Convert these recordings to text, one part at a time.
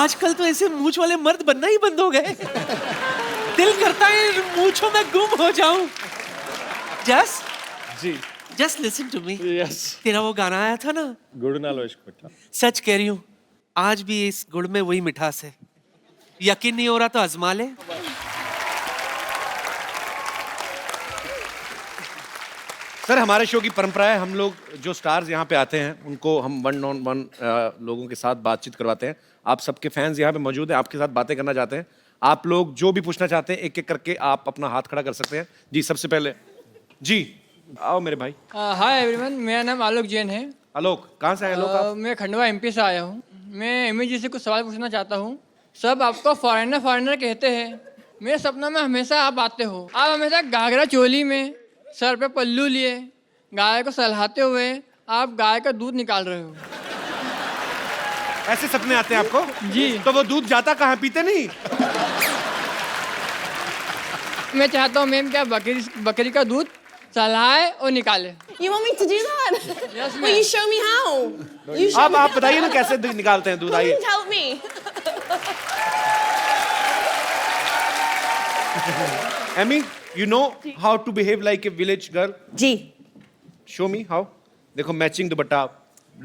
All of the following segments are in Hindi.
आजकल तो ऐसे मूंछ वाले मर्द बनना ही बंद हो गए। दिल करता है मूंछों में गुम हो जाऊं। जस जी just listen to me. Yes तेरा वो गाना आया था ना, गुड़ नाल इश्क मिठा। सच कह रही हूँ, आज भी इस गुड़ में वही मिठास है। यकीन नहीं हो रहा तो आजमा ले। सर हमारे शो की परंपरा है, हम लोग जो स्टार्स यहाँ पे आते हैं उनको हम 1-on-1 लोगों के साथ बातचीत करवाते हैं। आप सबके फैंस यहाँ पे मौजूद हैं, आपके साथ बातें करना चाहते हैं। आप लोग जो भी पूछना चाहते हैं एक एक करके आप अपना हाथ खड़ा कर सकते हैं। जी सबसे पहले जी आओ मेरे भाई। हाय एवरीवन, मेरा नाम आलोक जैन है। आलोक, कहाँ से आए आलोक आप? मैं खंडवा एमपी से आया हूँ। मैं एमी जी से कुछ सवाल पूछना चाहता हूँ। सब आपको फॉरेनर फॉरेनर कहते हैं, मेरे सपनों में हमेशा आप आते हो। आप हमेशा घाघरा चोली में, सर पे पल्लू लिए, गाय को सहलाते हुए आप गाय का दूध निकाल रहे हो। ऐसे सपने आते हैं आपको? जी। तो वो दूध जाता कहाँ, पीते नहीं? मैं चाहता हूँ मैम क्या बकरी का दूध सहलाए और निकाले। You want me to do that? Yes, Will you ma'am. show me how? You show अब me. आप बताइए ना कैसे दूध निकालते हैं दूध, आइए। Please help me. Amy, you know how to behave like a village girl? जी. Show me how. देखो matching dupatta,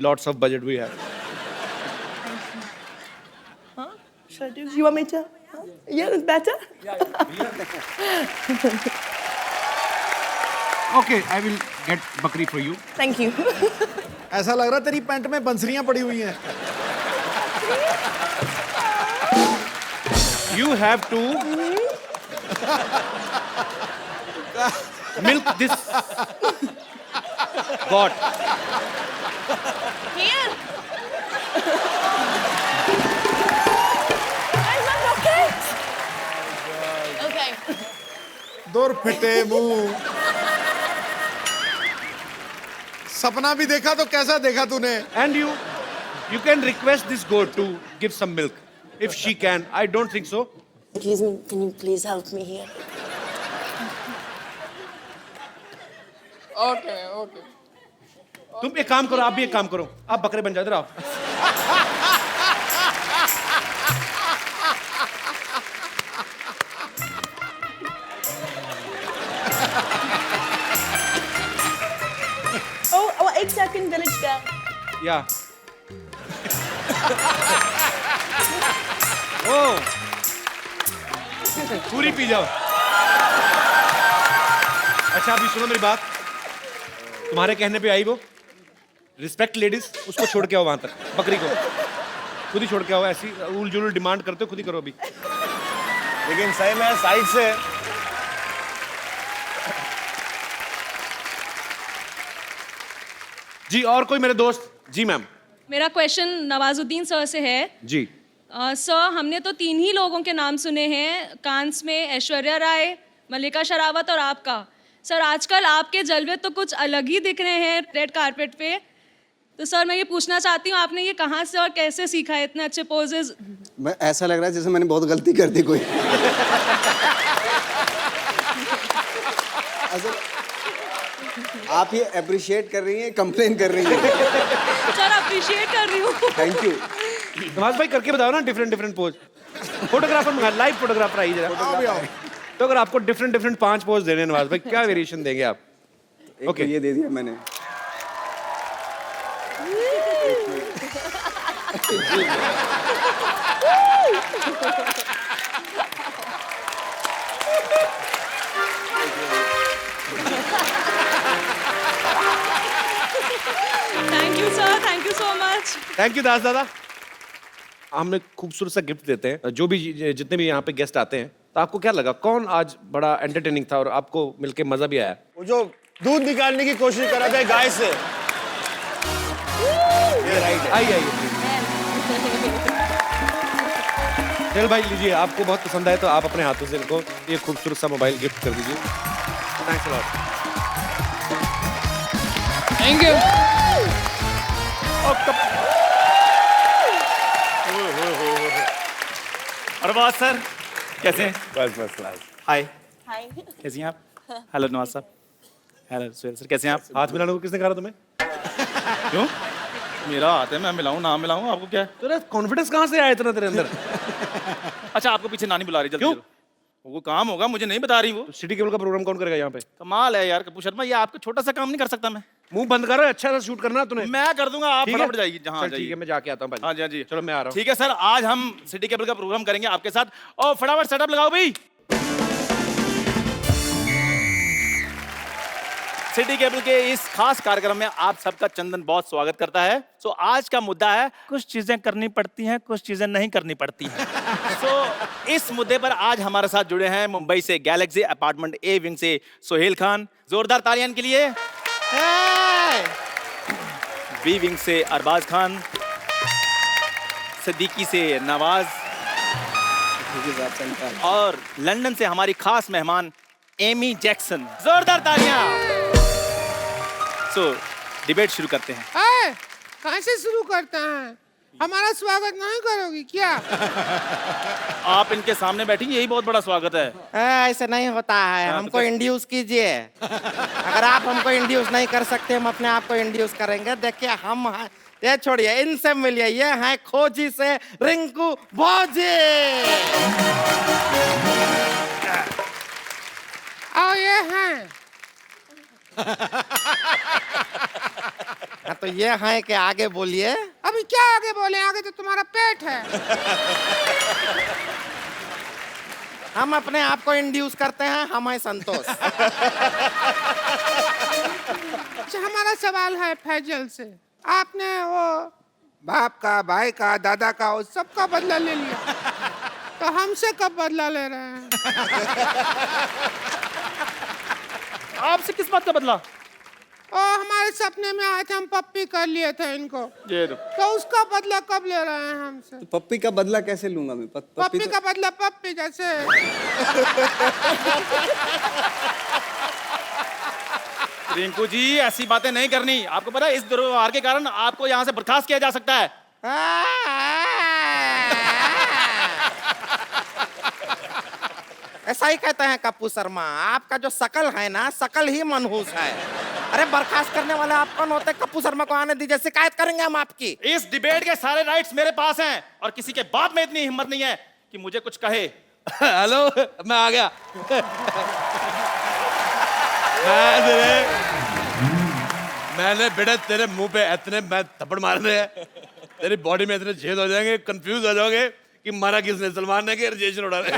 lots of budget we have. Should I do? You want me to? Yeah, that's better. Okay, I will get बकरी for you. Thank you. ऐसा लग रहा तेरी पैंट में बंसरियां पड़ी हुई हैं। You have to milk this goat. Here. Is that okay? Okay. दूर फिटे मुंह। सपना भी देखा तो कैसा देखा तूने? And you can request this goat to give some milk. If she can, I don't think so. Excuse me, can you please help me here? Okay okay. तुम एक काम करो, आप भी एक काम करो, आप बकरे बन जाओ, इधर आओ। Oh, 8-second village girl. या ओ पूरी पी जाओ। अच्छा अभी सुनो मेरी बात, तुम्हारे कहने पे आई वो, रिस्पेक्ट लेडीज, उसको छोड़ के आओ वहां तक, बकरी को खुद ही छोड़ के आओ। ऐसी उल जुल डिमांड करते हो, खुद ही करो अभी। लेकिन सही में साइड से जी और कोई मेरे दोस्त? जी मैम। मेरा क्वेश्चन नवाजुद्दीन सर से है। जी सर, हमने तो 3 ही लोगों के नाम सुने हैं कांस में, ऐश्वर्या राय, मल्लिका शेरावत और आपका। सर आजकल आपके जलवे तो कुछ अलग ही दिख रहे हैं रेड कारपेट पे। तो सर मैं ये पूछना चाहती हूँ, आपने ये कहाँ से और कैसे सीखा है इतने अच्छे पोजेज? मैं ऐसा लग रहा है जैसे मैंने बहुत गलती कर दी कोई। असल आप ये अप्रिशिएट कर रही हैं, कंप्लेन कर रही हैं? सर अप्रिशिएट कर रही हूँ। Thank you. नवाज भाई करके बताओ ना डिफरेंट पोज। फोटोग्राफर मंगा, लाइव फोटोग्राफर आइए जरा। तो अगर आपको डिफरेंट 5 पोज देने हैं नवाज भाई, क्या वेरिएशन देंगे आप? ओके ये दे दिया मैंने। Thank you sir, thank you so much. Thank you Das दादा। हम एक खूबसूरत सा गिफ्ट देते हैं जो भी जितने भी यहाँ पे गेस्ट आते हैं। तो आपको क्या लगा, कौन आज बड़ा एंटरटेनिंग था और आपको मिलके मजा भी आया? वो जो दूध निकालने की कोशिश कर रहा था गाय से। आइए चल भाई लीजिए, आपको बहुत पसंद आए तो आप अपने हाथों से इनको ये खूबसूरत सा मोबाइल गिफ्ट कर दीजिए। Thanks a lot. Thank you. Arbaaz sir कैसे हैं? बस क्लास। हाय, Hi. कैसी हैं आप? हेलो नवाज साहब। हेलो सुहेल सर, कैसे हैं आप? हाथ मिलाने को किसने कहा तुम्हें? क्यों? मेरा हाथ है, मैं मिलाऊं ना मिलाऊं, आपको क्या है? तेरा कॉन्फिडेंस कहाँ से आया इतना तेरे अंदर? अच्छा, आपको पीछे नानी बुला रही, जल्दी क्यों? चलो। वो काम होगा, मुझे नहीं बता रही वो। तो सिटी केबल का प्रोग्राम कौन करेगा यहाँ पे? कमाल है यार कपूर शर्मा, ये आपको छोटा सा काम नहीं कर सकता मैं? मुंह बंद कर, अच्छा सा शूट करना तूने। मैं कर दूंगा, आप ठीक है? फटाफट जाइए जहाँ चल जाइए। ठीक है, मैं जाके आता हूँ भाई। हाँ जी, हाँ जी। चलो मैं आ रहा हूँ। ठीक है सर, आज हम सिटी केबल का प्रोग्राम करेंगे आपके साथ, और फटाफट सेटअप लगाओ भाई। सिटी केबल के इस खास कार्यक्रम में आप सबका चंदन बहुत स्वागत करता है। सो आज का मुद्दा है, कुछ चीजें करनी पड़ती हैं, कुछ चीजें नहीं करनी पड़ती हैं। सो इस मुद्दे पर आज हमारे साथ जुड़े हैं मुंबई से गैलेक्सी अपार्टमेंट ए विंग से सोहेल खान, जोरदार तालियां इनके लिए। बी विंग से अरबाज खान, सिद्दीकी से नवाज, और लंदन से हमारी खास मेहमान एमी जैक्सन। जोरदार तालियां। सो डिबेट शुरू करते हैं। कहाँ से शुरू करते हैं? हमारा स्वागत नहीं करोगी क्या? आप इनके सामने बैठी, यही बहुत बड़ा स्वागत है। ऐसे नहीं होता है, हमको इंड्यूस कीजिए। अगर आप हमको इंड्यूस नहीं कर सकते, हम अपने आप को इंड्यूस करेंगे। देखिए हम ये छोड़िए, इनसे मिलिए, ये हैं खोजी से रिंकू भौजी। और ये हैं तो ये है कि आगे बोलिए। अभी क्या आगे बोले? आगे तो तुम्हारा पेट है। हम अपने आप को इंड्यूस करते हैं, हमें संतोष। अच्छा, हमारा सवाल है फैजल से। आपने वो बाप का, भाई का, दादा का, उस सबका बदला ले लिया, तो हमसे कब बदला ले रहे हैं? आपसे किस बात का बदला? हमारे सपने में आए थे, हम पप्पी कर लिए थे इनको, ये तो उसका बदला कब ले रहे हैं हमसे? तो पप्पी का बदला कैसे लूंगा मैं? पप्पी का बदला पप्पी जैसे। रिंकू जी, ऐसी बातें नहीं करनी। आपको पता है इस दुर्व्यवहार के कारण आपको यहाँ से बर्खास्त किया जा सकता है। ऐसा ही कहते हैं कप्पू शर्मा। आपका जो शकल है ना, शकल ही मनहूस है। अरे बर्खास्त करने वाले आप कौन होते? कप्पू शर्मा को आने दीजिए, शिकायत करेंगे हम आपकी। इस डिबेट के सारे राइट्स मेरे पास हैं, और किसी के बाप में इतनी हिम्मत नहीं है कि मुझे कुछ कहे। हेलो, मैं आ गया। मैंने बेटा तेरे मुंह पे इतने मैं थप्पड़ मारने हैं, तेरी बॉडी में इतने छेद हो जाएंगे, कंफ्यूज हो जाओगे कि मारा किसने, सलमान ने कि राजेश रोड़ा ने।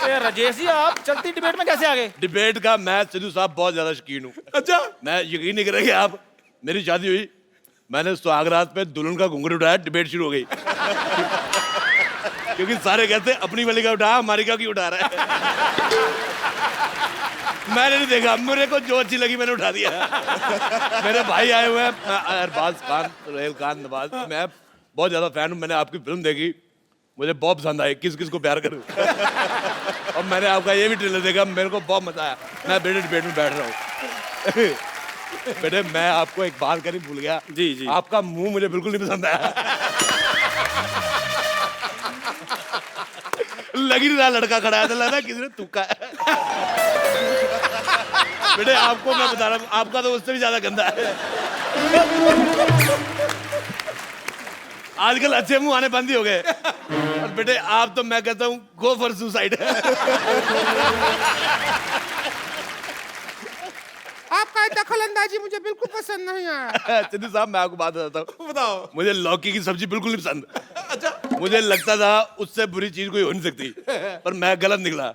राजेश जी, आप चलती डिबेट में कैसे आ गए? डिबेट का मैं सिद्धू साहब बहुत ज्यादा शौकीन हूँ। अच्छा, मैं यकीन नहीं करेंगे आप, मेरी शादी हुई, मैंने सुहागरात पे दुल्हन का घुंघरू उठाया, डिबेट शुरू हो गई। क्योंकि सारे कहते अपनी वाली का उठा, हमारी का क्यों उठा रहा है। मैंने नहीं देखा, मेरे को जो अच्छी लगी मैंने उठा दिया। मेरे भाई आए हुए हैं, अरबाज खान, सोहेल खान, नवाज, मैं बहुत ज्यादा फैन हूँ। मैंने आपकी फिल्म देखी, मुझे बहुत पसंद आई, किस किस को प्यार करूं। और मैंने आपका ये भी ट्रेलर देखा, मेरे को बहुत मजा आया। मैं बेटे डिबेट में बैठ रहा हूँ। बेटे मैं आपको एक बात करनी भूल गया। जी जी। आपका मुंह मुझे बिल्कुल नहीं पसंद आया। लग ही नहीं रहा लड़का खड़ा है, तो लगा किसी ने थूका है। बेटे आपको मैं बता रहा हूँ, आपका तो उससे भी ज्यादा गंदा है। आजकल अच्छे मुंह आने बंद ही हो गए। और बेटे आप तो मैं कहता हूँ गो फॉर सुसाइड। आपका दखल अंदाजी मुझे बिल्कुल पसंद नहीं आया। सिद्धू साहब मैं आपको बात बताता हूँ। बताओ। मुझे लौकी की सब्जी बिल्कुल नहीं पसंद। अच्छा। मुझे लगता था उससे बुरी चीज कोई हो नहीं सकती, पर मैं गलत निकला।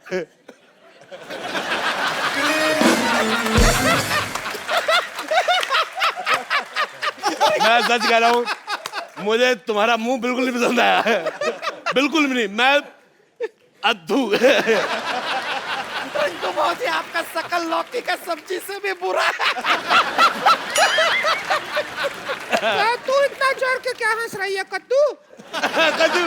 मैं सच कह रहा हूँ, मुझे तुम्हारा मुंह बिल्कुल नहीं पसंद आया। बिल्कुल भी नहीं। मैं अद्भु। तो बहुत ही आपका शकल लौकी का सब्जी से भी बुरा है। तू इतना जोर के क्या हंस रही है कद्दू? कद्दू।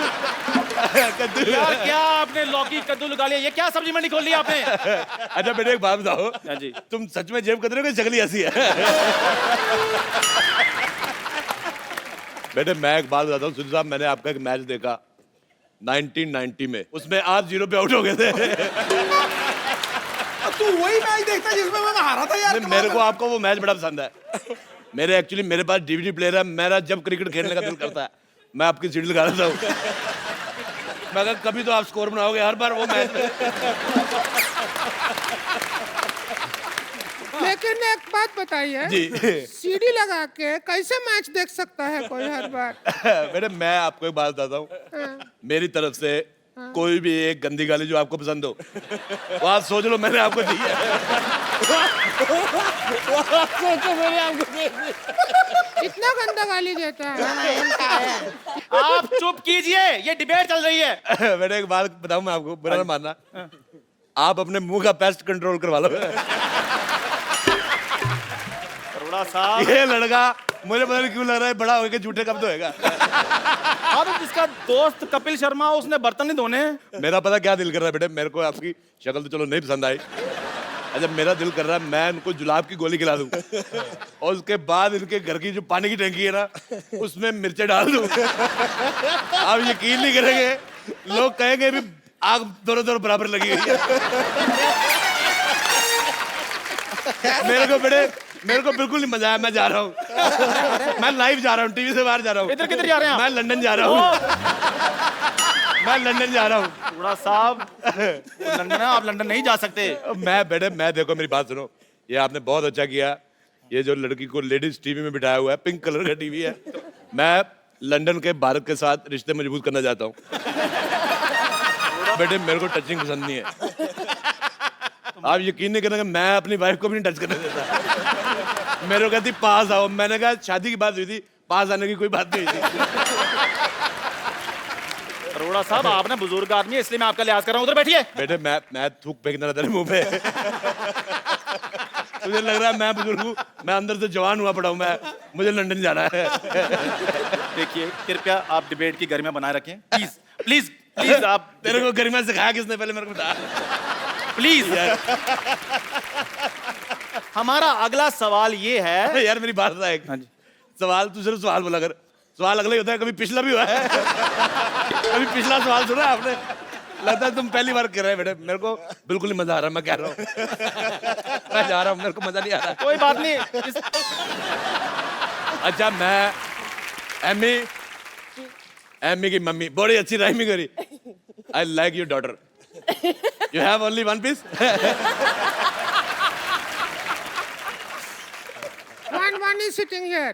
कद्दू। यार क्या आपने लौकी कद्दू लगा लिया? ये क्या सब्जी मंडी खोल ली आपने? अच्छा बेटे एक बात बताओ। हाँ जी। तुम सच में जेब कतरे को शक्ल ऐसी है? बेटे मैं एक बात बताता हूँ सिद्धू साहब, मैंने आपका एक मैच देखा 1990 में, उसमें आप 0 पे आउट हो गए थे। तू वही मैच देखता जिसमें मैं हारा था यार। मेरे को आपको वो मैच बड़ा पसंद है। एक्चुअली मेरे पास डीवीडी प्लेयर है, मेरा जब क्रिकेट खेलने का दिल करता है मैं आपकी सीडी लगा देता हूँ। मैं कहा कभी तो आप स्कोर बनाओगे, हर बार वो मैच में। लेकिन एक बात बताइए जी सीडी लगा के कैसे मैच देख सकता है कोई हर बार? बेटे मैं आपको एक बात बताता हूँ, मेरी तरफ से कोई भी एक गंदी गाली जो आपको पसंद हो वो आप सोच लो मैंने आपको दी है। इतना गंदा गाली देता है? आप चुप कीजिए, ये डिबेट चल रही है। बेटे एक बात बताऊं मैं आपको, बुरा ना मानना, आप अपने मुंह का पेस्ट कंट्रोल करवा लो। अरोड़ा साहब, ये लड़का मुझे पता नहीं क्यों लग रहा है बड़ा होकर झूठे कब तो होएगा। हाँ तो जिसका दोस्त कपिल शर्मा हो, उसने बर्तन नहीं धोने। मेरा पता क्या दिल कर रहा है बेटे, मेरे को आपकी शक्ल तो चलो नहीं पसंद आई, अच्छा मेरा दिल कर रहा है मैं इनको जुलाब की गोली खिला दूं और उसके बाद इनके घर की जो पानी की टंकी है ना उसमें मिर्चे डाल दूं। आप यकीन नहीं करेंगे, लोग कहेंगे भी आग दोनों दोनों बराबर लगी हुई है। मेरे को बिल्कुल नहीं मजा आया, मैं जा रहा हूँ, मैं लाइव जा रहा हूँ, टीवी से बाहर जा रहा हूँ। इधर किधर जा रहे हैं आप? मैं लंदन जा रहा हूँ, मैं लंदन जा रहा हूँ। अरोड़ा साहब, लंदन है, आप लंदन नहीं जा सकते। मैं देखो मेरी बात सुनो, ये आपने बहुत अच्छा किया, ये जो लड़की को लेडीज टीवी में बिठाया हुआ है, पिंक कलर का टीवी है, मैं लंदन के भारत के साथ रिश्ते मजबूत करना चाहता हूँ। बेटे मेरे को टचिंग पसंद नहीं है, आप यकीन नहीं करेंगे मैं अपनी वाइफ को भी नहीं टच करने देता। मेरे को कहती पास आओ, मैंने कहा शादी की बात हुई थी, पास आने की कोई बात नहीं हुई थी। अरोड़ा साहब, आपने बुजुर्ग आदमी है इसलिए मैं आपका लिहाज कर रहा हूँ, उधर बैठिए। बेटे मैं थूक फेंकना था तेरे मुंह पे। मुझे लग रहा है मैं बुजुर्ग हूँ, मैं अंदर से जवान हुआ पड़ा हूँ, मैं मुझे लंदन जाना है। देखिए कृपया आप डिबेट की गरिमा बनाए रखें, प्लीज प्लीज प्लीज। आप तेरे को गरिमा सिखाया किसने, पहले मेरे को बता प्लीज। हमारा अगला सवाल ये है। यार मेरी बात है, हाँ जी। सवाल तू सिर्फ सवाल बोला कर, सवाल अगला ही होता है, कभी पिछला भी हुआ है। कभी पिछला सवाल सुना आपने? लगता है तुम पहली बार कर रहे हैं बेटे, मेरे को बिल्कुल नहीं मजा आ रहा, मैं कह रहा हूँ। मैं जा रहा हूँ, मेरे को मजा नहीं आ रहा। कोई बात नहीं। अच्छा मैं एमी की मम्मी बड़ी अच्छी राइमिंग करी। I like your daughter, you have only one piece. One is sitting here.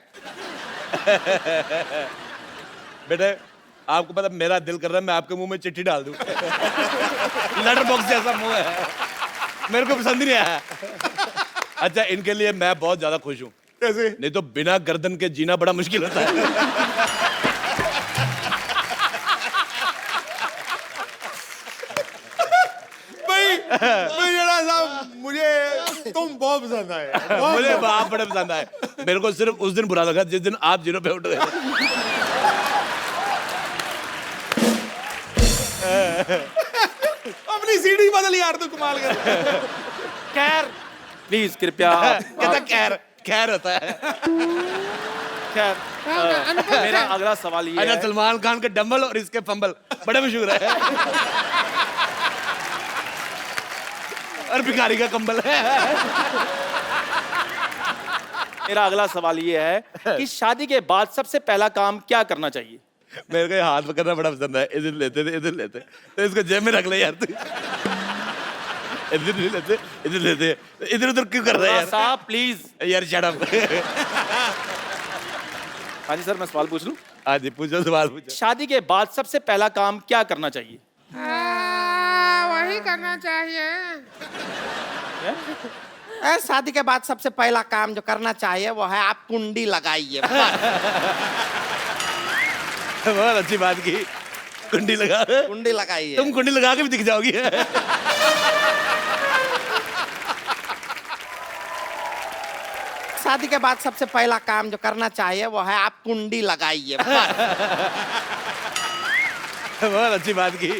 बेटे आपको पता मेरा दिल कर रहा है मैं आपके मुंह में चिट्ठी डाल दूं। लेटर बॉक्स जैसा मुंह है, मेरे को पसंद ही नहीं आया। अच्छा इनके लिए मैं बहुत ज्यादा खुश हूँ, कैसे? नहीं तो बिना गर्दन के जीना बड़ा मुश्किल होता है। मुझे तुम बहुत पसंद आए, मुझे आप बड़े पसंद आए। मेरे को सिर्फ उस दिन बुरा लगा जिस दिन आप जीरो पे उठ गए। अपनी सीढ़ी बदल यार, तू कमाल कर। खैर प्लीज कृपया कहता खैर होता है। खैर मेरा अगला सवाल ये है। सलमान खान के डंबल और इसके फंबल बड़े मशहूर है। और भिखारी का कंबल है। मेरा अगला सवाल ये है कि शादी के बाद सबसे पहला काम क्या करना चाहिए? मेरे को हाथ पकड़ना बड़ा पसंद है, इधर लेते तो इसको जेब में रख ले यार तू। इधर नहीं लेते, इधर लेते, इधर उधर क्यों कर रहा है यार? साहब प्लीज यार शट अप। हाँ जी सर, मैं सवाल पूछ लूं? हाँ जी पूछो, सवाल पूछो। शादी के बाद सबसे पहला काम क्या करना चाहिए? वही करना चाहिए। शादी के बाद सबसे पहला काम जो करना चाहिए वो है आप कुंडी लगाइए। बहुत अच्छी बात की, कुंडी लगा। कुंडी लगाइए। तुम कुंडी लगा के भी दिख जाओगी। शादी के बाद सबसे पहला काम जो करना चाहिए वो है आप कुंडी लगाइए। बहुत अच्छी बात की,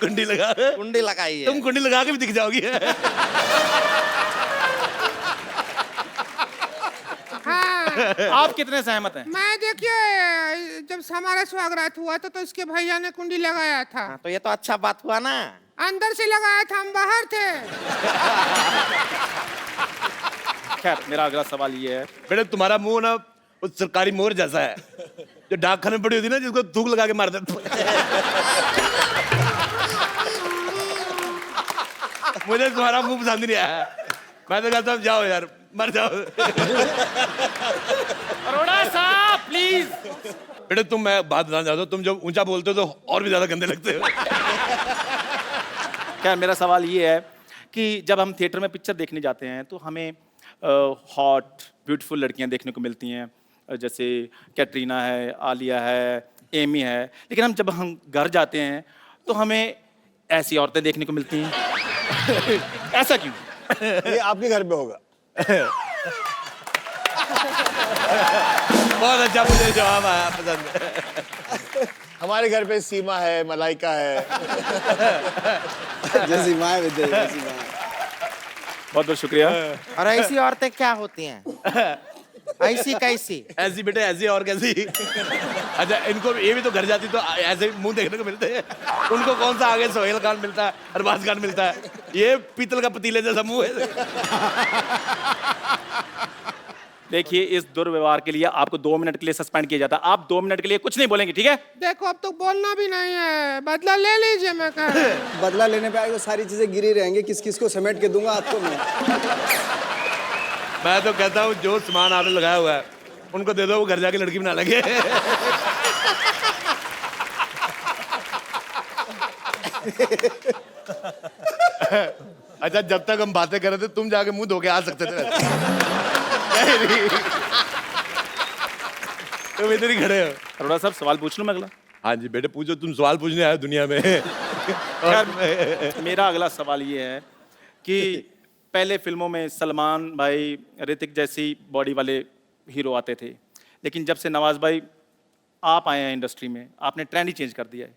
कुंडी लगा। कुंडी लगाइए। तुम कुंडी लगा के भी दिख जाओगी। आप कितने सहमत हैं? मैं देखिए जब हमारा स्वागत हुआ तो इसके भैया ने कुंडी लगाया था। तो ये तो अच्छा बात हुआ ना। अंदर से लगाया था, हम बाहर थे। खैर मेरा अगला सवाल ये है, बेटे तुम्हारा मुंह ना उस सरकारी मोर जैसा है जो डाकखाने में पड़ी होती है ना, जिसको थूक लगा के मार देते। मुझे तुम्हारा मुंह पसंद नहीं आया। मैं तो कहता हूँ जाओ यार, मर जाओ। अरोड़ा साहब प्लीज। बेटे तुम, मैं बात बताना चाहता हूँ, तुम जब ऊंचा बोलते हो तो और भी ज्यादा गंदे लगते हो। क्या मेरा सवाल ये है कि जब हम थिएटर में पिक्चर देखने जाते हैं तो हमें हॉट ब्यूटीफुल लड़कियां देखने को मिलती हैं, जैसे कैटरीना है, आलिया है, एमी है, लेकिन जब हम घर जाते हैं तो हमें ऐसी औरतें देखने को मिलती हैं। ऐसा क्यों? ये आपके घर पे होगा। बहुत अच्छा, मुझे जवाब आया, पसंद है। हमारे घर पे सीमा है, मलाइका है। जैसी माँ है विजय, जैसी माँ। बहुत बहुत शुक्रिया। और ऐसी औरतें क्या होती हैं? ऐसी कैसी? ऐसी बेटे ऐसी और कैसी। अच्छा इनको ये भी तो घर जाती तो ऐसे मुंह देखने को मिलते हैं। उनको कौन सा आगे सोहेल खान मिलता है, अरबाज खान मिलता है, ये पीतल का पतीले जैसा मुंह है। देखिए इस दुर्व्यवहार के लिए आपको 2 मिनट के लिए सस्पेंड किया जाता है। आप 2 मिनट के लिए कुछ नहीं बोलेंगे, ठीक है? देखो अब तो बोलना भी नहीं है, बदला ले लीजिए। मैं कह रहा हूं। बदला लेने पे आएगा, सारी चीजें गिरी रहेंगी, किस किस को समेट के दूंगा आपको मैं तो कहता हूँ जो सामान आपने लगाया हुआ है उनको दे दो, वो घर जाके लड़की बना लगे। अच्छा जब तक हम बातें कर रहे थे तुम जाके मुंह धो के आ सकते थे। तुम इधर ही खड़े हो। अरोड़ा साहब सवाल पूछ लूं मैं अगला? हाँ जी बेटे पूछो, तुम सवाल पूछने आए हो दुनिया में। खैर मेरा अगला सवाल ये है कि पहले फिल्मों में सलमान भाई, ऋतिक जैसी बॉडी वाले हीरो आते थे, लेकिन जब से नवाज भाई आप आए हैं इंडस्ट्री में, आपने ट्रेंड ही चेंज कर दिया है।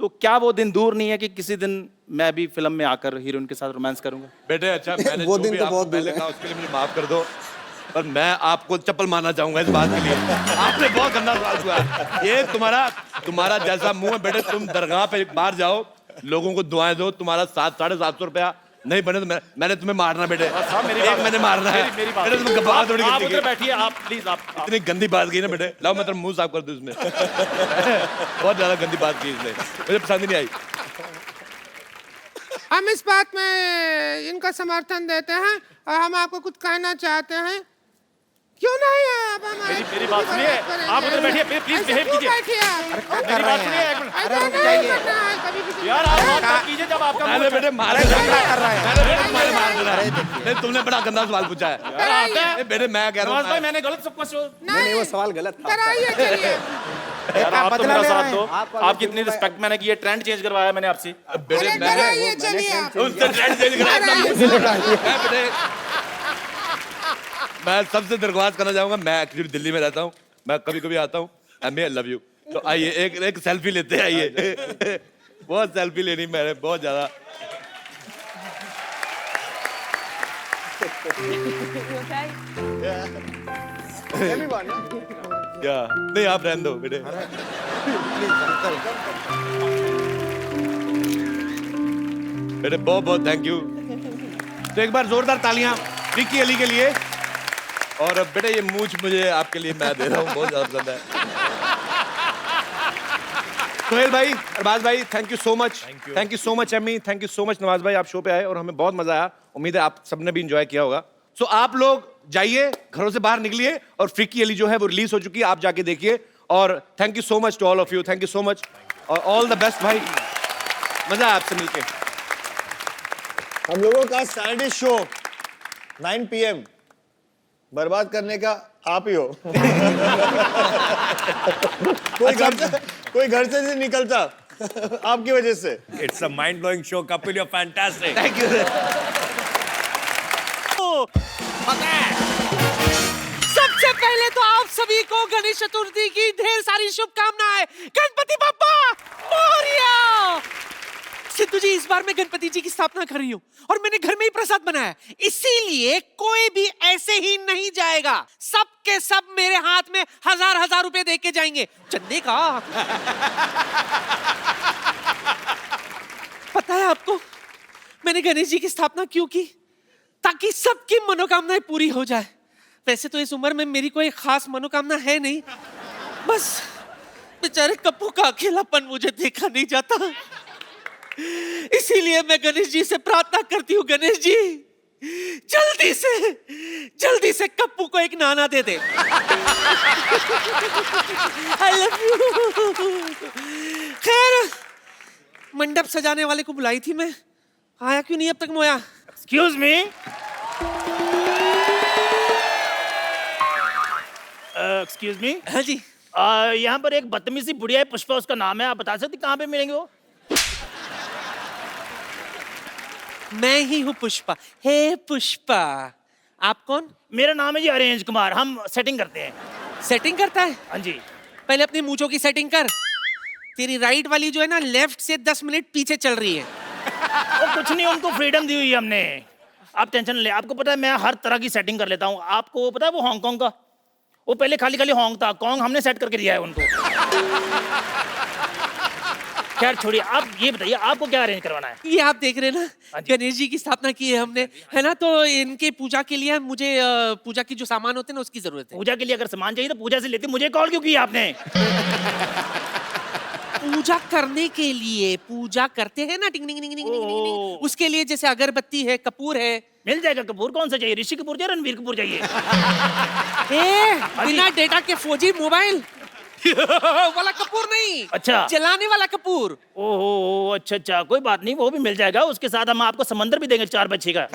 तो क्या वो दिन दूर नहीं है कि किसी दिन मैं भी फिल्म में आकर हीरोइन के साथ रोमांस करूंगा? बेटे अच्छा मैंने वो जो दिन भी तो आपको बहुत दूर पहले है। कहा उसके लिए मुझे माफ कर दो, पर मैं आपको चप्पल मारना चाहूंगा इस बात के लिए। आपने बहुत गंदा सवाल हुआ। ये तुम्हारा जैसा मुंह है बेटे, तुम दरगाह पे बाहर जाओ, लोगों को दुआएं दो, तुम्हारा 700-750 रुपया नहीं बने तो मैंने तुम्हें मारना बेटे। मैंने मारना है मेरी बात। बेटे, तुम बात थोड़ी आप गंदी उधर की। बैठिए, आप प्लीज आप इतनी गंदी बात की ना बेटे, लाओ मैं तेरा मुंह साफ कर दूं इसमें। बहुत ज्यादा गंदी बात की इसने, मुझे पसंद ही नहीं आई। हम इस बात में इनका समर्थन देते हैं और हम आपको कुछ कहना चाहते हैं। क्यों नहीं आप हमारे मेरी बात सुनिए, आप उधर बैठिए, प्लीज बिहेव कीजिए। बैठिए आप। मेरी बात सुनिए एक मिनट। ऐसा नहीं करना है कभी किसी यार आप बात मत कीजिए जब आपका मैंने बेटे मारे क्या कर रहा है? मैंने बेटे तुम्हारे मार देना। नहीं तुमने बड़ा गंदा सवाल पूछा है। नहीं, बेटे मैं कह रहा नवाज भाई हूँ मैंने गलत सब कुछ नहीं, वो सवाल गलत था। कराइए चलिए। यार आप तो बदला मेरा ले साथ रहे दो। हैं। आपकी इतनी रिस्पेक्ट मैंने की है, ट्रेंड चेंज करवाया मैंने आपसे। बेटे अरे मैं कराइए चलिए आप। उनसे ट्रेंड चेंज कराया। बेटे मैं सबसे दरख्वास्त करना चाहूंगा, मैं एक्चुअली दिल्ली में रहता हूँ, मैं कभी कभी आता हूँ। आई लव यू, तो आइए एक सेल्फी लेते हैं, आइए। बहुत सेल्फी लेनी मैंने, बहुत ज्यादा। क्या नहीं, आप रहने दो बेटे। बेटे बहुत बहुत थैंक यू। तो एक बार जोरदार तालियां विक्की अली के लिए। और बेटे ये मूछ मुझे आपके लिए मैं दे रहा हूँ, बहुत ज्यादा पसंद है। सोहेल भाई, अरबाज भाई, thank you so much. Thank you so much Amy, thank you so much Nawaz भाई, आप शो पे आए और हमें बहुत मजा आया। उम्मीद है आप सबने भी इंजॉय किया होगा। सो आप लोग जाइए, घरों से बाहर निकलिए, और फ्रिकी अली जो है वो रिलीज हो चुकी है, आप जाके देखिए। और thank you so much to all of you, thank you so much और ऑल द बेस्ट भाई, मजा आया आपसे मिलके। हम लोगों का सैटरडे शो 9 PM बर्बाद करने का आप ही हो। कोई घर से नहीं निकलता आपकी वजह से। It's a mind blowing show, Kapil you fantastic. Thank you. सबसे पहले तो आप सभी को गणेश चतुर्थी की ढेर सारी शुभकामनाएं। गणपति बप्पा मोरया। सिद्धू जी, इस बार मैं गणपति जी की स्थापना कर रही हूँ और मैंने घर में ही प्रसाद बनाया है, इसीलिए कोई भी ऐसे ही नहीं जाएगा। सब के सब मेरे हाथ में 1000-1000 रुपए दे के जाएंगे चंदे का। पता है आपको मैंने गणेश जी की स्थापना क्यों की? ताकि ताकि सबकी मनोकामनाएं पूरी हो जाए। वैसे तो इस उम्र में मेरी कोई खास मनोकामना है नहीं, बस बेचारे कप्पू का अकेलापन मुझे देखा नहीं जाता। इसीलिए मैं गणेश जी से प्रार्थना करती हूँ, गणेश जी जल्दी से कप्पू को एक नाना दे दे। I love you। खैर, मंडप सजाने वाले को बुलाई थी मैं, आया क्यों नहीं अब तक मोया? Excuse me, excuse me. हाँ जी। यहाँ पर एक बदतमीज सी बुढ़िया है, पुष्पा उसका नाम है, आप बता सकते कहाँ पे मिलेंगे वो? मैं ही हूँ पुष्पा। हे पुष्पा, आप कौन? मेरा नाम है जी अरेंज कुमार, हम सेटिंग करते हैं। सेटिंग करता है? हाँ जी। पहले अपनी मूंछों की सेटिंग कर। तेरी राइट वाली जो है ना, लेफ्ट से 10 मिनट पीछे चल रही है। वो कुछ नहीं, उनको फ्रीडम दी हुई है हमने, आप टेंशन ले। आपको पता है मैं हर तरह की सेटिंग कर लेता हूँ। आपको पता है वो हांगकांग का, वो पहले खाली खाली हॉन्ग था, कॉन्ग हमने सेट करके दिया है उनको। खैर छोड़िए, आप ये बताइए आपको क्या अरेंज करवाना है? ये आप देख रहे हैं ना, गणेश जी की स्थापना की है हमने, है ना, तो इनके पूजा के लिए मुझे पूजा की जो सामान होते हैं ना उसकी जरूरत है। पूजा के लिए अगर सामान चाहिए तो पूजा से लेते, मुझे कॉल क्यों किया आपने? पूजा करने के लिए, पूजा करते हैं ना, टिंग टिंग टिंग टिंग टिंग टिंग, उसके लिए जैसे अगरबत्ती है, कपूर है। मिल जाएगा कपूर। कौन सा चाहिए, ऋषि कपूर चाहिए, रणवीर कपूर चाहिए? बिना डेटा के 4G मोबाइल वाला कपूर नहीं। अच्छा, जलाने वाला कपूर। ओहो, अच्छा अच्छा, कोई बात नहीं, वो भी मिल जाएगा। उसके साथ हम आपको समंदर भी देंगे 4 बच्चे का।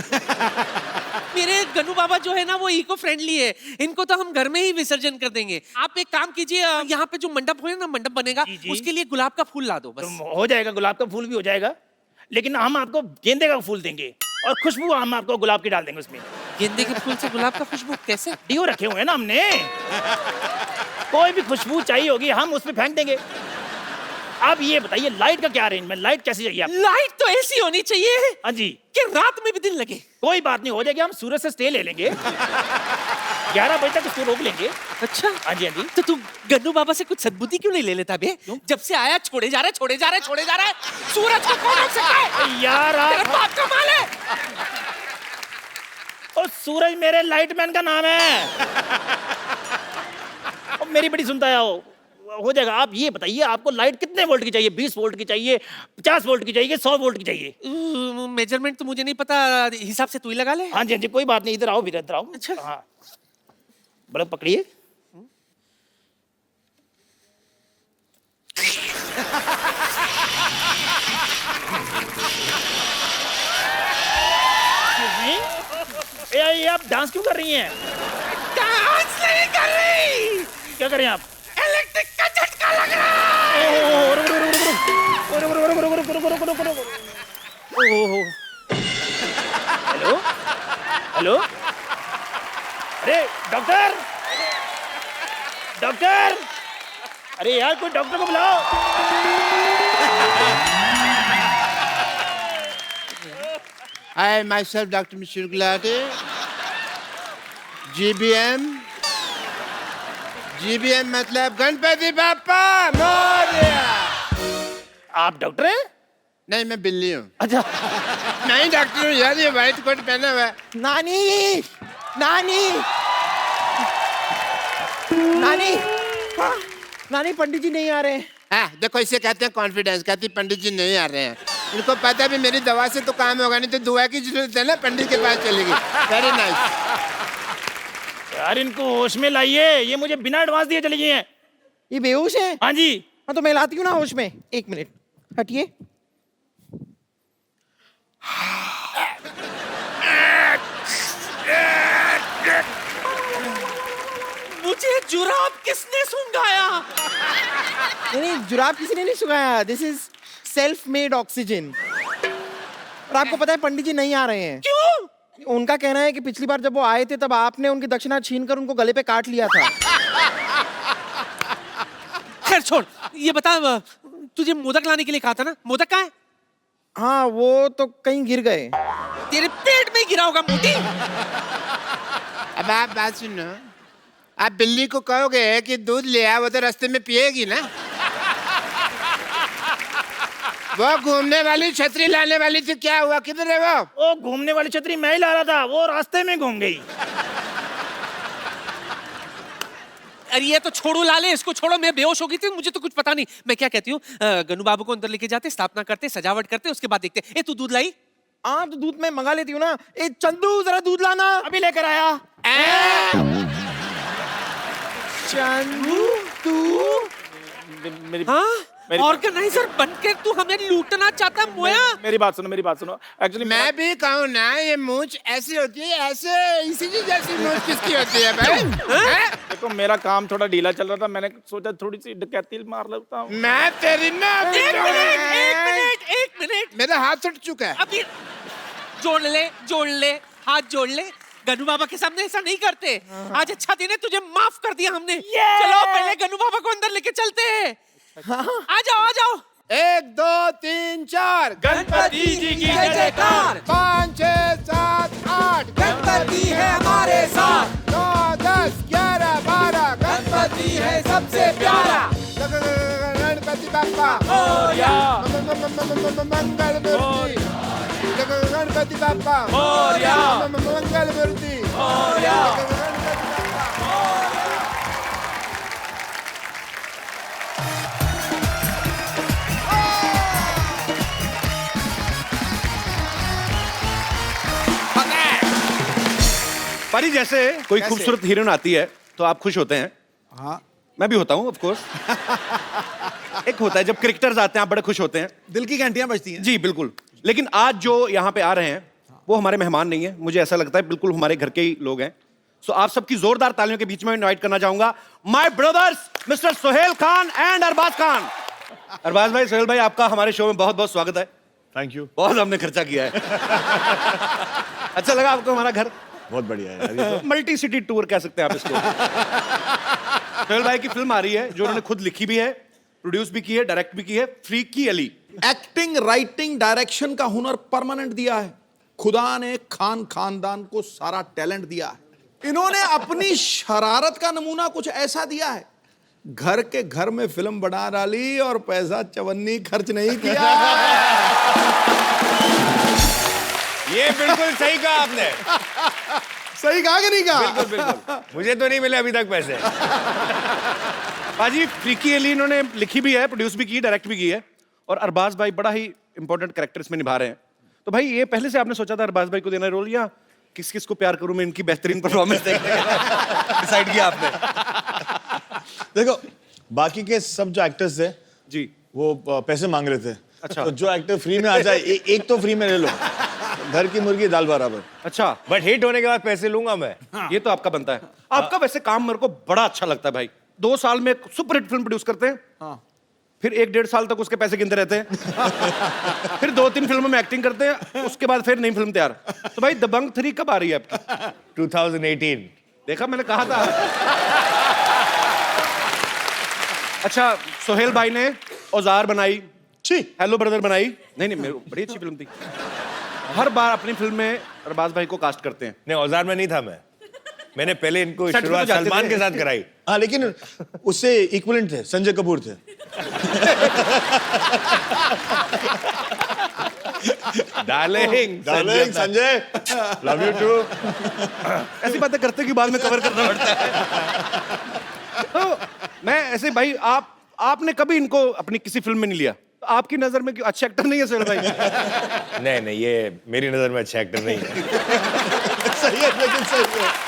मेरे गन्नू बाबा जो है ना वो इको फ्रेंडली है, इनको तो हम घर में ही विसर्जन कर देंगे। आप एक काम कीजिए, यहाँ पे जो मंडप हो ना, मंडप बनेगा, उसके लिए गुलाब का फूल ला दो बस। हो जाएगा, गुलाब का फूल भी हो जाएगा, लेकिन हम आपको गेंदे का फूल देंगे और खुशबू हम आपको गुलाब की डाल देंगे उसमें। गेंदे के फूल से गुलाब का खुशबू कैसे? डिओ रखे हुए हैं ना हमने, कोई भी खुशबू चाहिए होगी हम उसमें फेंक देंगे। अब ये बताइए लाइट का क्या अरेंजमेंट, लाइट कैसी चाहिए आपको? लाइट तो ऐसी होनी चाहिए, हाँ जी, कि रात में भी दिन लगे। कोई बात नहीं, हो जाएगी। हम सूरज से स्टे ले लेंगे, 11 बजे तक उसको रोक लेंगे। अच्छा, हाँ जी, हाँ जी। तो तू गन्नू बाबा से कुछ सद्बुद्धि क्यों नहीं ले लेता बे? जब से आया छोड़े जा रहा है। सूरज को कौन रोक सकता है? यार तेरे बाप का माल है। और सूरज मेरे लाइटमैन का नाम है। और मेरी बड़ी सुनता है हो जाएगा। आप ये बताइए आपको लाइट कितने वोल्ट की चाहिए? 20 वोल्ट की चाहिए, 50 वोल्ट की चाहिए, 100 वोल्ट की चाहिए? मेजरमेंट तो मुझे नहीं पता, हिसाब से तू ही लगा ले। हाँ जी, हाँ जी, कोई बात नहीं, इधर आओ, इधर आओ। अच्छा, हाँ, बल्ब पकड़िए। ये आप डांस क्यों कर रही हैं? डांस नहीं कर रही। क्या कर रहे हैं आप? इलेक्ट्रिक का झटका लग रहा है। हेलो हेलो, अरे डॉक्टर, डॉक्टर, अरे यार कोई डॉक्टर को बुलाओ। I myself Dr. Mr. Gulati, GBM मतलब गणपति बाप्पा मोरया। आप डॉक्टर हैं? नहीं, मैं बिल्ली हूँ। अच्छा, नहीं डॉक्टर हूँ यार, ये व्हाइट कोट पहना हुआ है। नानी, नानी, नानी, हाँ, नानी पंडित जी नहीं आ रहे हैं। हाँ, देखो इसे कहते हैं कॉन्फिडेंस, कहती पंडित जी नहीं आ रहे हैं। इनको पता भी मेरी दवा से तो काम होगा नहीं, तो दुआ की जरूरत है ना, पंडित के पास चलेगी। Very nice. यार इनको होश में लाइए, ये मुझे बिना एडवांस दिए चली गई हैं। ये बेहोश है? हाँ जी। हाँ तो मैं लाती हूँ ना होश में। 1 मिनट हटिए। मुझे जुराब किसने सुंघाया? नहीं, जुराब किसी ने नहीं सुखाया। This is self made oxygen. और आपको पता है पंडित जी नहीं आ रहे हैं। क्यों? उनका कहना है कि पिछली बार जब वो आए थे तब आपने उनकी दक्षिणा छीनकर उनको गले पे काट लिया था। खैर छोड़, ये बता, तुझे मोदक लाने के लिए कहा था ना, मोदक कहाँ है? हाँ, वो तो कहीं गिर गए। तेरे पेट में गिरा होगा मोटी। अब आप बात सुनो, आप बिल्ली को कहोगे कि दूध ले आ, वो तो रास्ते में पिएगी ना। वो घूमने वाली छतरी लाने वाली थी, क्या हुआ, किधर है वो? वो घूमने वाली छतरी मैं ही ला रहा था, वो रास्ते में घूम गई। अरे ये तो छोड़ो लाले, इसको छोड़ो, मैं बेहोश हो गई थी, मुझे तो कुछ पता नहीं। मैं क्या कहती हूँ, गन्नू बाबू को अंदर लेके जाते, स्थापना करते, सजावट करते, उसके बाद देखते। ए तू दूध लाई? हाँ तो दूध में मंगा लेती हूँ ना। ए चंदू जरा दूध लाना। अभी लेकर आया। चंदू तू मेरी हाँ? मेरी- और क्या नहीं सर, बनकर तू हमें लूटना चाहता है मोया? मेरी बात सुनो, मेरी बात सुनो। एक्चुअली मैं भी कहूँ ना, ये मूंछ ऐसी होती है, ऐसे इसी की जैसी मूंछ किसकी होती है भाई? हैं? देखो मेरा काम थोड़ा ढीला चल रहा था, मैंने सोचा थोड़ी सी डकैती मार लेता हूँ। मैं तेरी ना एक मिनट मेरा हाथ टूट चुका है। अभी जोड़ ले, हाथ जोड़ ले। गन्नू बाबा के सामने ऐसा नहीं करते। आज अच्छा दिन है, तुझे माफ कर दिया हमने। चलो पहले गन्नू बाबा को अंदर लेके चलते हैं। आ जाओ। 1 2 3 4 गणपति जी की जय जयकार। 5 6 7 8 गणपति है हमारे साथ। 9 10 11 12 गणपति है सबसे प्यारा। गणपति बाप्पा मोरया। मंगल मूर्ति। गणपति बाप्पा मोरया। मंगल मूर्ति। मोरया। पारी जैसे कोई खूबसूरत हीरोइन आती है तो आप खुश होते हैं। हाँ मैं भी होता हूँ ऑफ कोर्स। एक होता है जब क्रिकेटर्स आते हैं, आप बड़े खुश होते हैं। दिल की घंटियां बजती हैं। जी बिल्कुल। लेकिन आज जो यहाँ पे आ रहे हैं वो हमारे मेहमान नहीं है, मुझे ऐसा लगता है बिल्कुल हमारे घर के ही लोग हैं। सो आप सबकी जोरदार तालियों के बीच में इनवाइट करना चाहूंगा my brothers mister Sohail Khan and Arbaaz Khan. Arbaaz भाई, सोहेल भाई, आपका हमारे शो में बहुत बहुत स्वागत है। Thank you. बहुत हमने खर्चा किया है। अच्छा लगा आपको हमारा घर? बहुत बढ़िया है यार, ये तो मल्टी सिटी टूर कह सकते हैं आप इसको। सोहेल भाई की फिल्म आ रही है जो उन्होंने खुद लिखी भी है, प्रोड्यूस भी की है, डायरेक्ट भी की है, freaky Ali. Acting, writing, direction का हुनर परमानेंट दिया है। खुदा ने खान खानदान को सारा टैलेंट दिया है। इन्होंने अपनी शरारत का नमूना कुछ ऐसा दिया है, घर के घर में फिल्म बना डाली और पैसा चवन्नी खर्च नहीं किया। ये बिल्कुल सही कहा आपने। सही कहा कि नहीं कहा? बिल्कुल। मुझे तो नहीं मिले अभी तक पैसे। बाजी फ्रीकी अली इन्होंने लिखी भी है, प्रोड्यूस भी की है, डायरेक्ट भी की है, और अरबाज भाई बड़ा ही इंपॉर्टेंट कैरेक्टर इसमें निभा रहे हैं। तो भाई ये पहले से आपने सोचा था अरबाज भाई को देना रोल, या किस किस को प्यार करूं मैं इनकी बेहतरीन परफॉर्मेंस देखने डिसाइड किया आपने? देखो बाकी के सब जो एक्टर्स थे जी वो पैसे मांग रहे थे। अच्छा। तो जो एक्टर फ्री में आ जाए एक तो फ्री में ले लो। घर की मुर्गी दाल बराबर। अच्छा, बट हिट होने के बाद पैसे लूंगा मैं। ये तो आपका बनता है। आपका वैसे काम मेरे को बड़ा अच्छा लगता है भाई। 2 साल में सुपर हिट फिल्म प्रोड्यूस करते हैं, फिर 1-1.5 साल तक उसके पैसे गिनते रहते हैं, फिर 2-3 फिल्मों में एक्टिंग करते हैं, उसके बाद फिर नई फिल्म तैयार। तो भाई दबंग 3 कब आ रही है आपकी? 2018। देखा, मैंने कहा था। अच्छा, सोहेल भाई ने औजार बनाई, हेलो ब्रदर बनाई, नहीं बड़ी अच्छी फिल्म थी। हर बार अपनी फिल्म में अरबाज भाई को कास्ट करते हैं। नहीं, औजार में नहीं था मैंने पहले इनको सेट पे तो शुरुआत जाते सलमान थे। के साथ कराई। हाँ, लेकिन उससे इक्विवेलेंट थे, संजय कपूर थे। Darling Sanjay, love you too. ऐसी बातें करते कि बाद में कवर करना पड़ता है। तो मैं ऐसे भाई, आपने कभी इनको अपनी किसी फिल्म में नहीं लिया? तो आपकी नजर में क्यों अच्छे एक्टर नहीं है सोहेल भाई? नहीं, ये मेरी नजर में अच्छा एक्टर नहीं है। सही है, लेकिन सही है।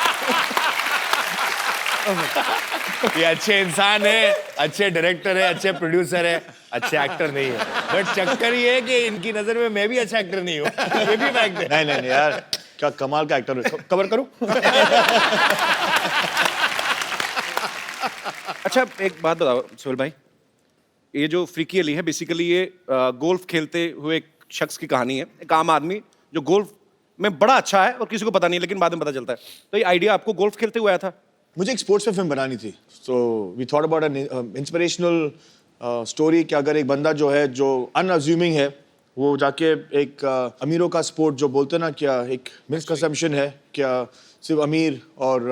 ये अच्छे इंसान है, अच्छे डायरेक्टर है, अच्छे प्रोड्यूसर है, अच्छे एक्टर नहीं है। बट चक्कर ये है कि इनकी नजर में मैं भी अच्छा एक्टर नहीं हूँ। ये भी फैक्ट है। नहीं यार, क्या कमाल का एक्टर है। कवर करूं? अच्छा एक बात बताओ सोहेल भाई, ये जो फ्रीकी अली है बेसिकली ये गोल्फ खेलते हुए एक शख्स की कहानी है। एक आम आदमी जो गोल्फ में बड़ा अच्छा है और किसी को पता नहीं, लेकिन बाद में पता चलता है। तो ये आइडिया आपको गोल्फ खेलते हुए आया था? मुझे एक स्पोर्ट्स पे फिल्म बनानी थी, so we thought about an inspirational story कि अगर एक बंदा जो है, जो अनअज्यूमिंग है, वो जाके एक अमीरों का स्पोर्ट जो बोलते हैं ना, क्या एक मिसकंसेप्शन है, क्या सिर्फ अमीर और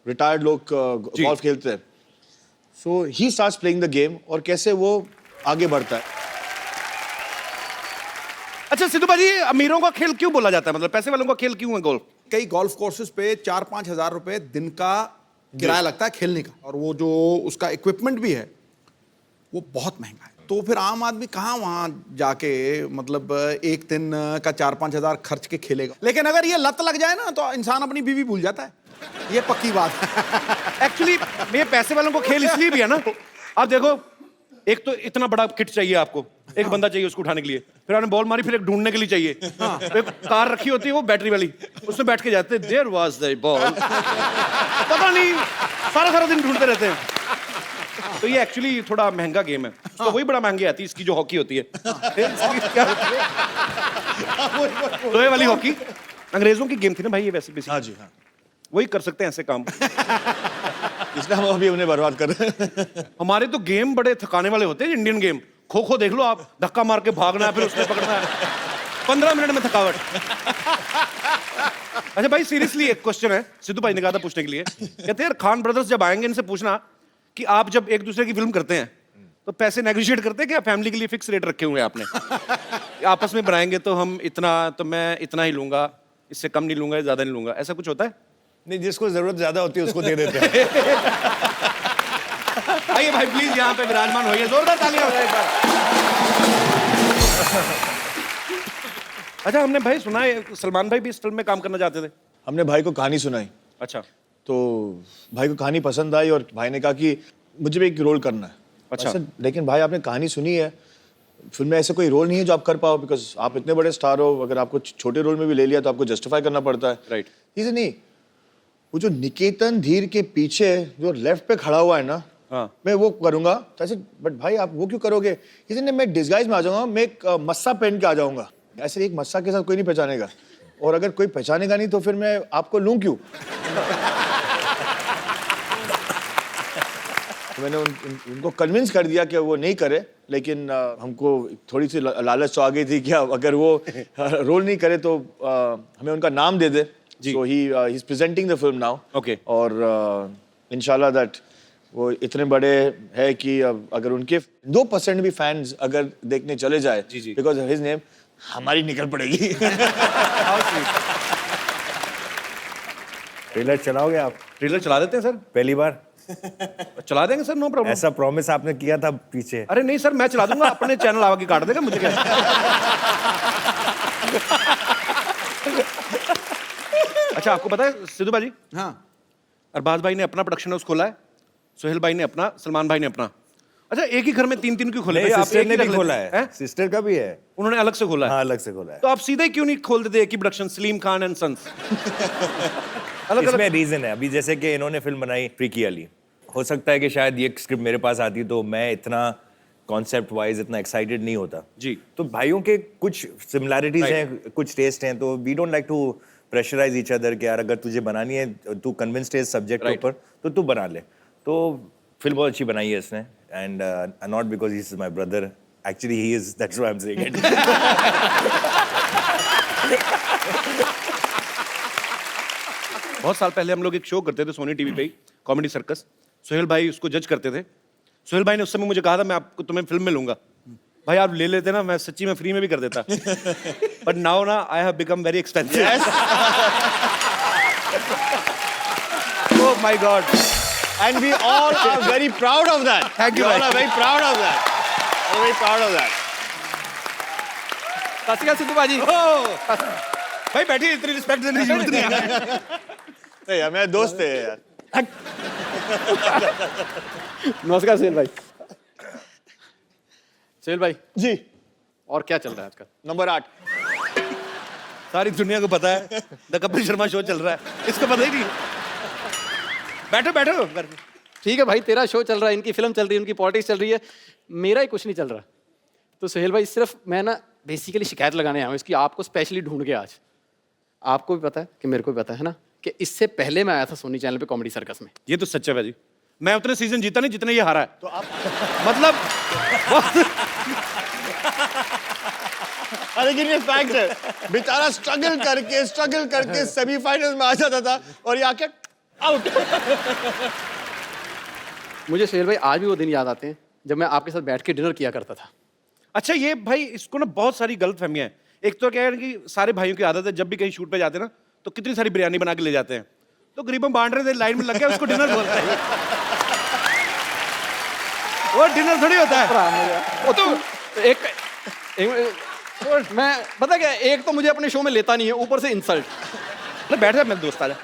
रिटायर्ड लोग गोल्फ खेलते हैं। So he starts playing the game और कैसे वो आगे बढ़ता है। अच्छा सिद्धू भाजी, अमीरों का खेल क्यों बोला जाता है? मतलब पैसे वालों का खेल क्यों है गोल्फ? कई गोल्फ कोर्सेज पे 4-5 हजार रुपए दिन का किराया लगता है खेलने का, और वो जो उसका इक्विपमेंट भी है वो बहुत महंगा है। तो फिर आम आदमी कहाँ वहां जाके मतलब एक दिन का 4-5 हजार खर्च के खेलेगा। लेकिन अगर ये लत लग जाए ना तो इंसान अपनी बीवी भूल जाता है, ये पक्की बात है। एक्चुअली ये पैसे वालों को खेल इसलिए भी है ना, आप देखो, एक तो इतना बड़ा किट चाहिए आपको, एक बंदा चाहिए उसको उठाने के लिए, फिर आपने बॉल मारी, फिर एक ढूंढने के लिए चाहिए, फिर एक कार रखी होती है वो बैटरी वाली, उसमें बैठ के जाते हैं, देयर वाज द बॉल, पता नहीं सारा दिन ढूंढते रहते हैं। तो ये एक्चुअली थोड़ा महंगा गेम है, तो वही बड़ा महंगी आती है इसकी जो हॉकी होती है। क्या होती है? लोहे वाली हॉकी अंग्रेजों की गेम थी ना भाई ये, वैसे बेसिक। हाँ जी हाँ, वही कर सकते हैं ऐसे काम। इसलिए हम अभी उन्हें बर्बाद कर रहे हैं। हमारे तो गेम बड़े थकाने वाले होते हैं इंडियन गेम। खो खो देख लो आप, धक्का मार के भागना है, फिर उसने पकड़ना है, 15 मिनट में थकावट। अच्छा भाई सीरियसली एक क्वेश्चन है, सिद्धू भाई ने कहा था पूछने के लिए, कहते हैं यार खान ब्रदर्स जब आएंगे इनसे पूछना कि आप जब एक दूसरे की फिल्म करते हैं तो पैसे नेगोशिएट करते हैं क्या? फैमिली के लिए फिक्स रेट रखे हुए हैं आपने? आपस में बनाएंगे तो हम इतना, तो मैं इतना ही लूंगा, इससे कम नहीं लूंगा, ज्यादा नहीं लूंगा, ऐसा कुछ होता है? नहीं, जिसको जरूरत ज्यादा होती है उसको दे देते हैं। आइए भाई प्लीज यहाँ पे विराजमान होइए, जोरदार तालियां हो जाए एक बार। अच्छा हमने भाई सुना है सलमान भाई भी इस फिल्म में काम करना चाहते थे? हमने भाई को कहानी सुनाई, अच्छा, तो भाई को कहानी पसंद आई और भाई ने कहा कि मुझे भी एक रोल करना है। अच्छा। लेकिन भाई आपने कहानी सुनी है, फिल्म में ऐसा कोई रोल नहीं है जो आप कर पाओ, बिकॉज आप इतने बड़े स्टार हो, अगर आपको छोटे रोल में भी ले लिया तो आपको जस्टिफाई करना पड़ता है। राइट। इसे नहीं, वो जो निकेतन धीर के पीछे जो लेफ्ट पे खड़ा हुआ है ना, हाँ। मैं वो करूंगा। तो ऐसे, बट भाई आप वो क्यों करोगे? इसे नहीं, मैं डिस्गाइज में आ जाऊंगा, मैं एक मस्सा पहन के आ जाऊंगा। ऐसे एक मस्सा के साथ कोई नहीं पहचानेगा, और अगर कोई पहचानेगा नहीं तो फिर मैं आपको लूं क्यों? तो मैंने उनको कन्विंस कर दिया कि वो नहीं करे, लेकिन हमको थोड़ी सी लालच तो आ गई थी कि अगर वो रोल नहीं करे तो हमें उनका नाम दे दे। So he is presenting the film now. Okay. और इंशाल्लाह दैट वो इतने बड़े है कि अगर उनके 2% भी फैंस अगर देखने चले जाए, बिकॉज ऑफ हिज नेम, हमारी निकल पड़ेगी। ट्रेलर चलाओगे आप? ट्रेलर चला देते हैं सर, पहली बार चला देंगे सर, नो प्रॉब्लम। ऐसा प्रॉमिस आपने किया था पीछे। अरे नहीं सर, मैं चला दूंगा, अपने चैनल आगे काट देगा, मुझे क्या। अच्छा आपको पता है सिद्धू भाई, हाँ, अरबाज भाई ने अपना प्रोडक्शन हाउस खोला है, सोहेल भाई ने अपना, सलमान भाई ने अपना। अच्छा एक ही घर में 3-3 क्यों खोले? आप सिस्टर एक ने ही भी रख लेते खोला हैं? है, सिस्टर का भी है, उन्होंने अलग से खोला है। हाँ अलग से खोला है। तो आप सीधे ही क्यों नहीं खोल देते एक ही production, Salim Khan and sons? अलग इसमें रीजन है, अभी जैसे कि इन्होंने फिल्म बनाई फ्रीकी अली, हो सकता है कि शायद ये स्क्रिप्ट मेरे पास आती तो मैं इतना कॉन्सेप्ट वाइज इतना एक्साइटेड नहीं होता जी। तो भाइयों के कुछ सिमिलैरिटीज हैं, कुछ टेस्ट हैं, तो we don't like to pressurise each other कि यार अगर तुझे बनानी है, तू कन्विंस्ड है इस सब्जेक्ट के ऊपर, तो तू बना ले। तो फिल्म बहुत अच्छी बनाई है इसने, and not because he is my brother, actually he is, that's why I am saying it. बहुत साल पहले हम लोग एक शो करते थे सोनी टीवी पे, कॉमेडी सर्कस। सोहेल भाई उसको जज करते थे। सोहेल भाई ने उस समय मुझे कहा था मैं आपको तुम्हें फिल्म में लूंगा। भाई आप ले लेते ना, मैं सच्ची में फ्री में भी कर देता। बट नाउ ना I have become very expensive. Oh my God, And we all are very proud of that. Thank you, We all bhai. are very proud of that. We're very proud of that. सत श्री अकाल सिद्धू भाजी। भाई बैठिए, इतनी रिस्पेक्ट देने की जरूरत नहीं है। नहीं यार, मेरे दोस्त है यार। नमस्कार सोहेल भाई। सोहेल भाई जी, और क्या चल रहा है आजकल? नंबर 8। सारी दुनिया को पता है द कपिल शर्मा शो चल रहा है, इसको पता ही नहीं। बैठो बैठो। ठीक है भाई, तेरा शो चल रहा है, इनकी फिल्म चल रही है, उनकी पॉलिटिक्स चल रही है, मेरा ही कुछ नहीं चल रहा। तो सोहेल भाई सिर्फ मैं ना बेसिकली शिकायत लगाने आया हूँ इसकी, आपको स्पेशली ढूंढ के आज। आपको भी पता है कि मेरे को भी पता है ना कि इससे पहले मैं आया था सोनी चैनल पे कॉमेडी सर्कस में। ये तो सच है भाई, मैं उतने सीजन जीता नहीं जितने ये हारा है। तो आप मतलब लेकिन ये फैक्ट है, बेचारा स्ट्रगल करके सेमीफाइनल में आ जाता था और ये आके आउट। मुझे सोहेल भाई आज भी वो दिन याद आते हैं जब मैं आपके साथ बैठ के डिनर किया करता था। अच्छा ये भाई इसको ना बहुत सारी गलतफहमियां हैं। एक तो क्या है कि सारे भाइयों की आदत है जब भी कहीं शूट पे जाते हैं ना तो कितनी सारी बिरयानी बना के ले जाते हैं, तो गरीबों बांट रहे थे, लाइन में लग गया, उसको डिनर बोलते हैं। वो डिनर थोड़ी होता है। वो तो एक मैं पता क्या, एक तो मुझे अपने शो में लेता नहीं है, ऊपर से इंसल्ट। अरे बैठ जा, मेरे दोस्त आ जा।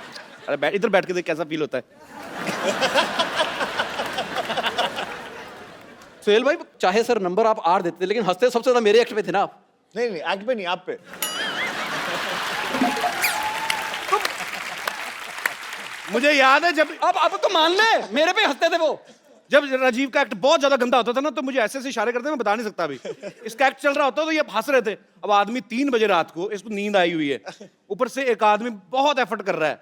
अरे बैठ, इधर बैठ के देख कैसा फील होता है। सुहेल भाई चाहे सर नंबर आप 8 देते लेकिन हंसते सबसे ज्यादा मेरे एक्ट पे थे ना आप। नहीं नहीं, एक्ट पे नहीं, आप पे। मुझे याद है जब अब तो मान ले, मेरे पे हंसते थे वो। जब राजीव का एक्ट बहुत ज्यादा गंदा होता था ना तो मुझे ऐसे ऐसे इशारे करते, मैं बता नहीं सकता अभी। इसका एक्ट चल रहा होता तो ये हंस रहे थे। अब आदमी 3 बजे रात को, इसको नींद आई हुई है, ऊपर से एक आदमी बहुत एफर्ट कर रहा है,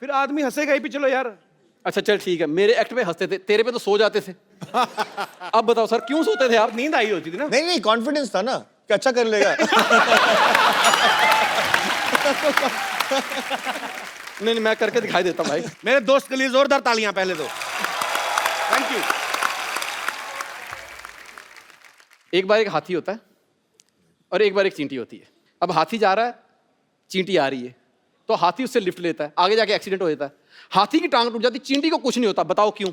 फिर आदमी हंसेगा ही भी, चलो यार। अच्छा चल ठीक है, मेरे एक्ट पे हंसते थे, तेरे पे तो सो जाते थे। अब बताओ सर क्यों सोते थे आप? नींद आई होती थी ना। नहीं नहीं, कॉन्फिडेंस था ना कि अच्छा कर लेगा। नहीं, मैं करके दिखाई देता हूँ भाई। मेरे दोस्त के लिए जोरदार तालियां पहले तो। Thank you. एक बार एक हाथी होता है और एक बार एक चींटी होती है। अब हाथी जा रहा है, चींटी आ रही है, तो हाथी उससे लिफ्ट लेता है, आगे जाके एक्सीडेंट हो जाता है, हाथी की टांग टूट जाती, चींटी को कुछ नहीं होता। बताओ क्यों?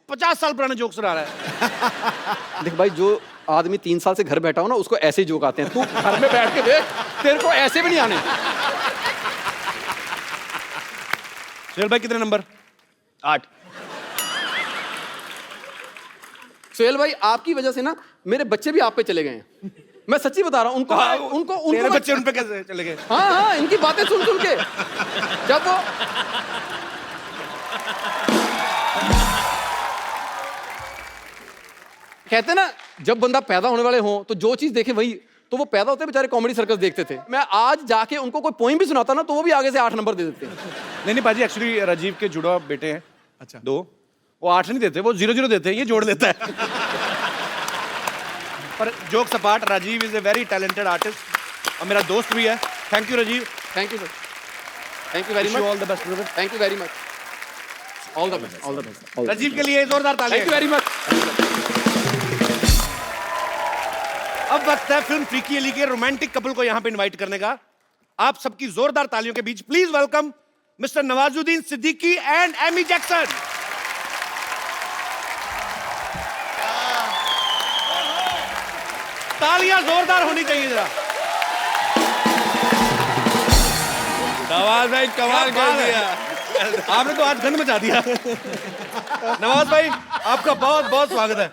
50 साल पुराने जोक सुना रहा है। देख भाई, जो आदमी 3 साल से घर बैठा हो ना, उसको ऐसे ही जोक आते हैं। तू घर में बैठ के देख, तेरे को ऐसे भी नहीं आने। सुहेल भाई कितने नंबर? 8। सुहेल भाई आपकी वजह से ना मेरे बच्चे भी आप पे चले गए हैं। मैं सच्ची बता रहा हूँ। उनको तेरे बच्चे उन पे कैसे चले गए? हाँ, इनकी बातें सुन सुन के जब वो कहते ना, जब बंदा पैदा होने वाले हो तो जो चीज देखे वही, तो वो पैदा होते बेचारे कॉमेडी सर्कस देखते थे। मैं आज जाके उनको कोई पोइम भी सुनाता ना तो वो भी आगे से 8 नंबर दे देते हैं। नहीं पाजी, एक्चुअली राजीव के जुड़वा बेटे हैं। अच्छा। 2, वो 8 नहीं देते, वो 0-0 देते हैं, ये जोड़ देता है। पर jokes apart, Rajiv is a very talented artist और मेरा दोस्त भी है। Thank you Rajiv. Thank you sir, thank you very much. All the best brother. Thank you very much. All the best, all the best. Rajiv के लिए जोरदार तालियां। Thank you very much. अब वक्त है फिल्म फ्रीकी अली के रोमांटिक कपल को यहां पे इनवाइट करने का। आप सबकी जोरदार तालियों के बीच please welcome mister Nawazuddin Siddiqui and Amy Jackson. तालियां जोरदार होनी चाहिए जरा। नवाज भाई कमाल कर दिया। आपने तो आज गंद मचा दिया। नवाज भाई आपका बहुत बहुत स्वागत है।